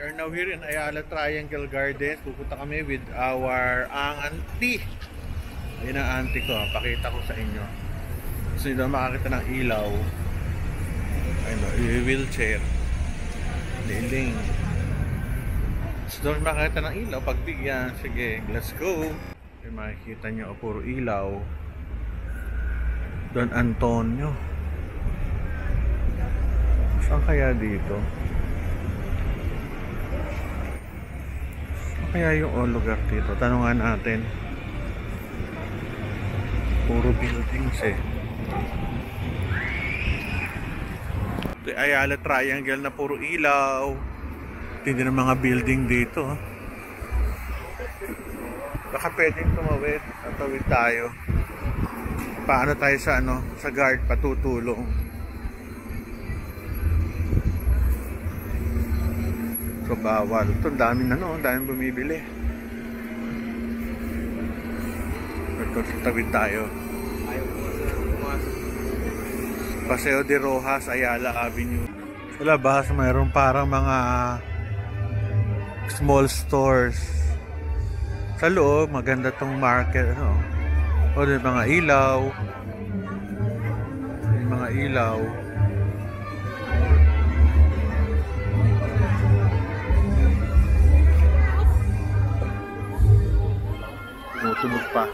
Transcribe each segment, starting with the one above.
We are now here in Ayala Triangle Gardens. Pupunta kami with our auntie. Ayun ang auntie ko. Pakita ko sa inyo. Gusto nyo daw makakita ng ilaw. Ayun o, wheelchair. Liling. Gusto nyo makakita ng ilaw. Pagbigyan. Sige, let's go. Ayun, makikita nyo, puro ilaw. Don Antonio. Saan kaya dito? Kaya yung lugar dito, tanungan natin. Puro buildings eh. Ito Ayala Triangle na puro ilaw. Hindi na mga building dito. Baka pwedeng tumawid. Tatawid tayo. Paano tayo sa sa guard patutulong. So bawal. Ito daming daming bumibili. Ito tawid tayo. Paseo de Rojas, Ayala Avenue. Sa labas mayroon parang mga small stores. Sa loob maganda tong market, O may mga ilaw. May mga ilaw. Tumutunog pa.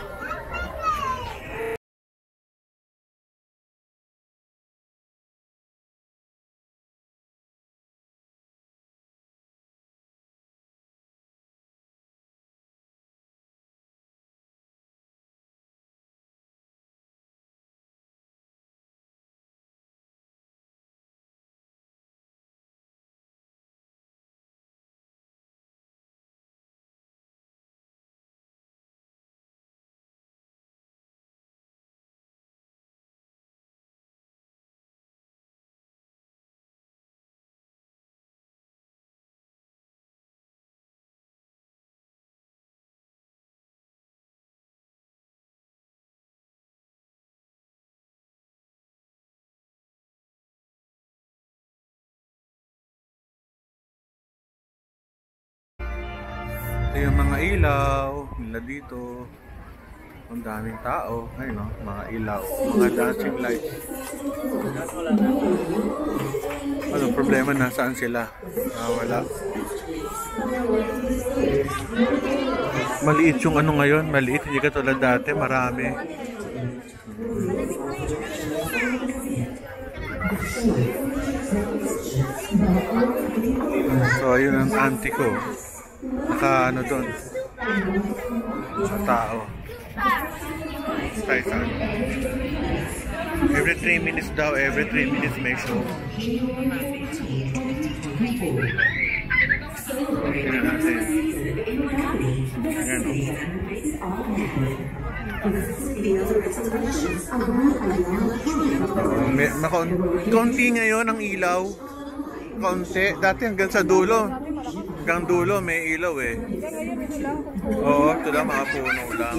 Ito yung mga ilaw nila dito. Ang daming tao. Ayun mga ilaw. Mga dancing lights. Anong problema? Nasaan sila? Wala. Maliit yung ngayon. Maliit. Hindi katulad dati. Marami. So, ayun ang auntie ko. Naka doon sa tao. Every 3 minutes daw, every 3 minutes may show. Tingnan natin. Ayan kaunti ngayon ang ilaw. Kaunti. Dati hanggang sa dulo. Hanggang dulo may ilaw eh. Oo, ito lang mga puno lang.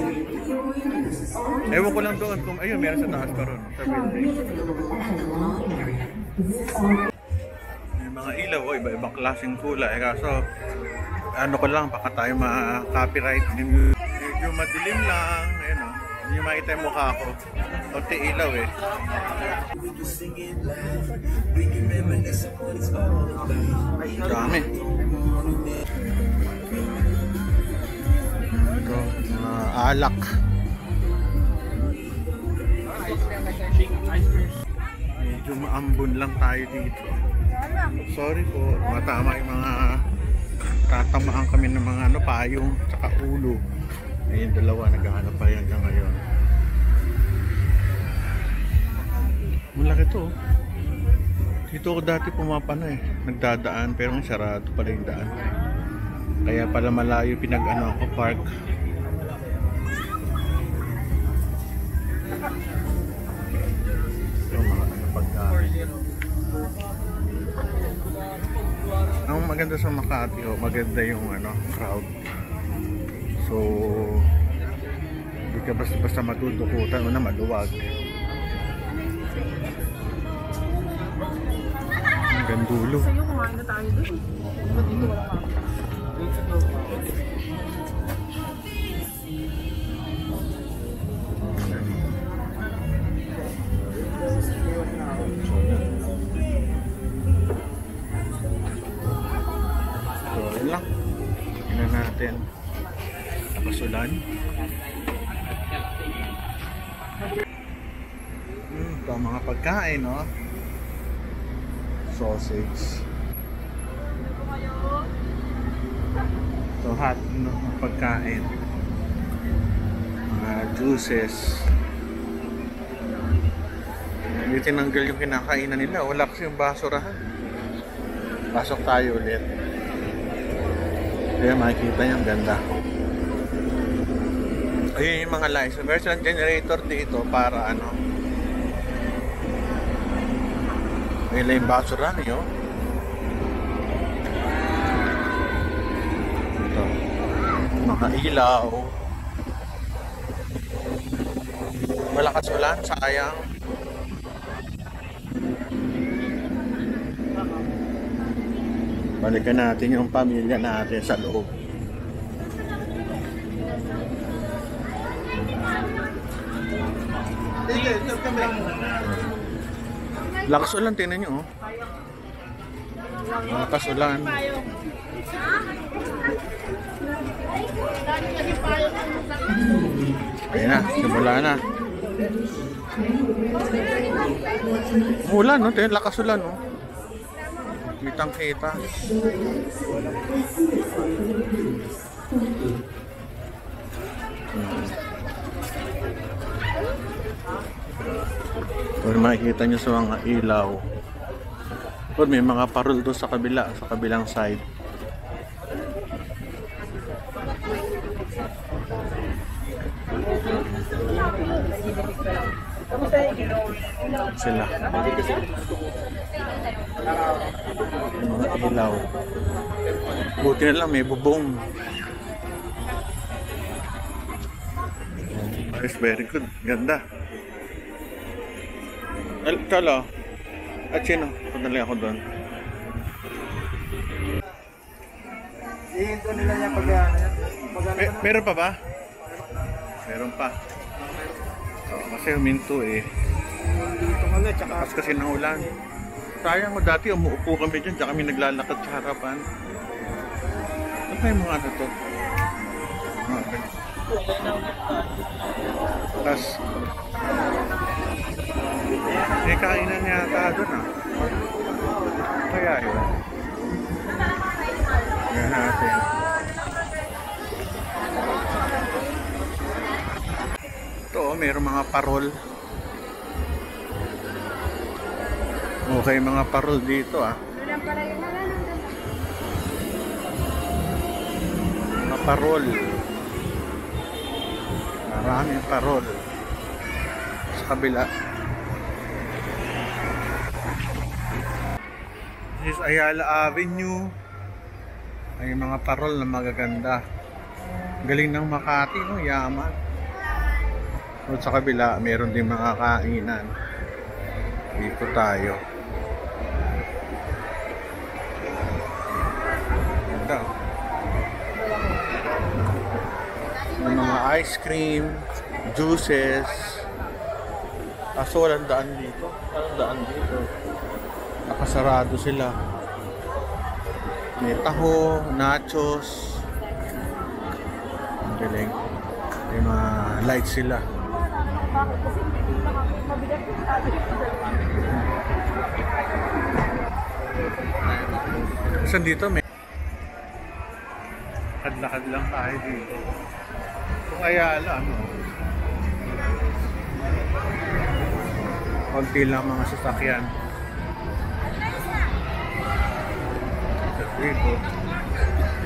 Ewan ko lang doon kung ayun meron sa taas pa ron. Sa building. May mga ilaw iba-ibang klaseng kulay. Kaso ko lang baka tayo ma-copyright. Medyo madilim lang. Ayun hindi nyo makita yung mukha ko. Kunti ilaw eh. Dami. Ito, alak. Medyo maambon lang tayo dito. Sorry po, matama yung mga tatamaan kami ng mga payong tsaka ulo. Ayun, dalawa naghahanap pa yan ngayon. Malaki to. Dito ako dati pumapana nagdadaan pero sarado pala yung daan. Kaya pala malayo ako park. So, mga pagkain. Ang maganda sa Makati maganda yung crowd. So hindi ka basta matutukutan o na maluwag. Hanggang dulo. Sa'yo kumain na tayo doon. Ba't dito wala ka? natin. Tapasulan. Ito ang mga pagkain, no? Sausage. Ito hot, no? Pagkain. Mga juices. Hindi tinanggal yung kinakainan nila. Wala kasi yung basurahan. Pasok tayo ulit. Kaya makikita niyo ang ganda. Ayun yung mga lights. Meron silang generator dito para ano. Nila yung basurahan nyo. Ito. Mga ilaw. Malakas ulan. Sayang. Balikan natin yung pamilya natin sa loob. Lakas ulan, tingnan nyo. Lakas ulan. Ayan na, simula na. Ulan, no? Tingnan, lakas ulan, no? Kitang kita. Kung makikita nyo sa mga ilaw. Kung may mga parol doon sa kabila, sa kabilang side. Sila. Mga ilaw. Buti na lang may bubong. It's very good. Ganda. Kala. At sino? Punta lang ako doon. Ihinto nila niya pag-ano yan. Meron pa ba? Meron pa. Kasi huminto eh. Dito nga na, tsaka Tapos kasi ng ulan. Sayang mo dati, umuupo kami dyan, tsaka kami naglalakad sa harapan. Ano pa yung mga ano to? Mga ganyan. Tapos, may kainan yata doon ah. Kaya yun. Yan natin. Ito, mayroong mga parol. Okay, mga parol dito ah. Mga parol. Maraming parol. Sa kabila. This is Ayala Avenue. Ay mga parol na magaganda. Galing ng Makati, no? Yaman. So, sa kabila, meron din mga kainan. Dito tayo. Ganda. May mga ice cream, juices. Kaso walang daan dito. Walang daan dito. Nakasarado sila. May taho, nachos. Ang galing. May mga lights sila. Saan dito may lakad-lakad lang tayo dito. Kung Ayala, ano? Konti lang mga sasakyan. Dito.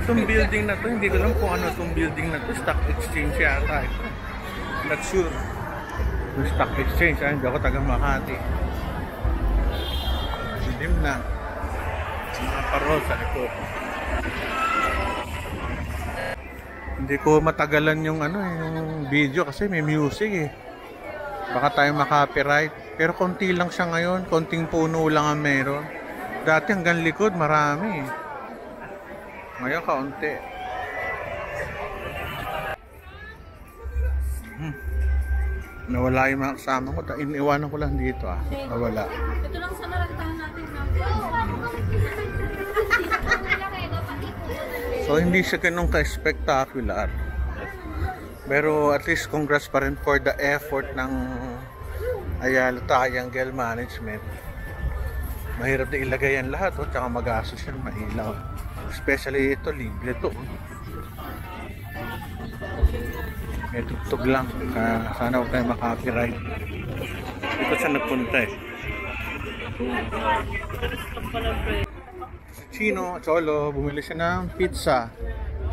Itong building na to, hindi ko alam kung ano itong building na to. Stock exchange yata ito. Not sure. Yung stock exchange, hindi ako taga Makati. Dilim na. Mga parol sa likod. Hindi ko matagalan yung ano, yung video kasi may music eh. Baka tayo maka-copyright. Pero konti lang siya ngayon, konting puno lang ang meron. Dati hanggang likod marami eh. Ngayon kaunti. Nawala yung mga kasama ko. Iniwanan ko lang dito ah. Nawala. Ito lang sa narantahan natin. So hindi siya ganun ka-spectacular. Pero at least congrats pa rin for the effort ng Ayala Triangle Management. Mahirap na ilagay yan lahat, oh, tsaka magastos yan, mailaw. Especially ito, libre to. May tugtog lang, sana huwag tayo makapiright. Ito siya nagpunta eh. Si Chino, Cholo, bumili siya ng pizza.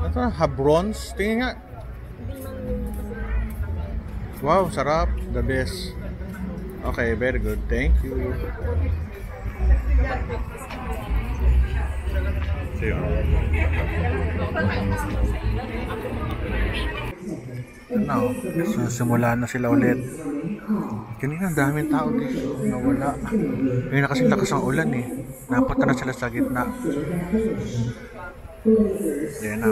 Ito, Habrons, tingin nga. Wow, sarap, the best. Okay, very good, thank you. See you. Ano, simula na sila ulit. Kanina ang daming tao dito, nawala. Ngayon na kasi lakas ang ulan eh. Napunta na sila sa gitna. Yan na.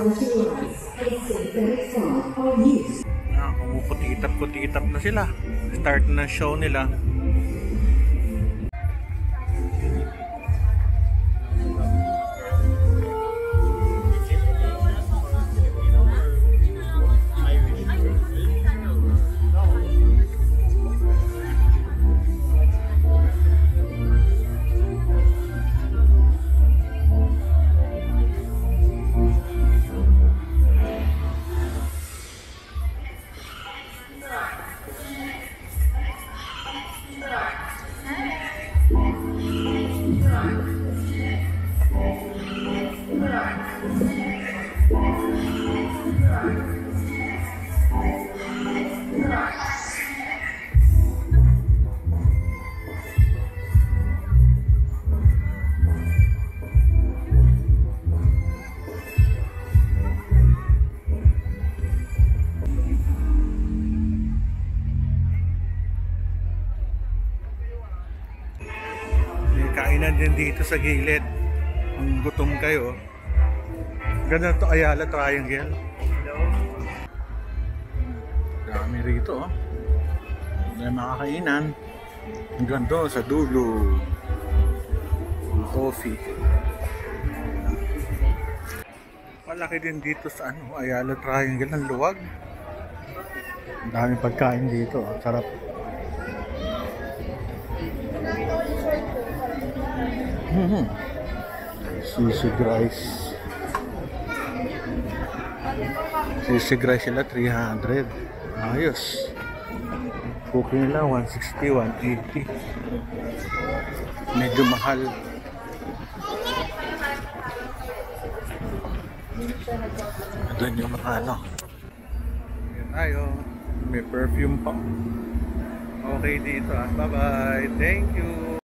Kumukutitap-kutitap na sila. Start na show nila. Kainan din dito sa gilid. Kung gutom kayo. Ganda to, Ayala Triangle. Dami rito, oh. May mga kainan. Hanggang doon sa dulo. Coffee. Malaki din dito sa Ayala Triangle ng luwag. Ang daming pagkain dito, oh. Sarap. Sisig rice. Sisig rice sila 300. Ayos. Cooking nila 160, 180. Medyo mahal. Doon yung mga ano. Ayan tayo. May perfume pa. Okay dito, ah. Bye bye. Thank you.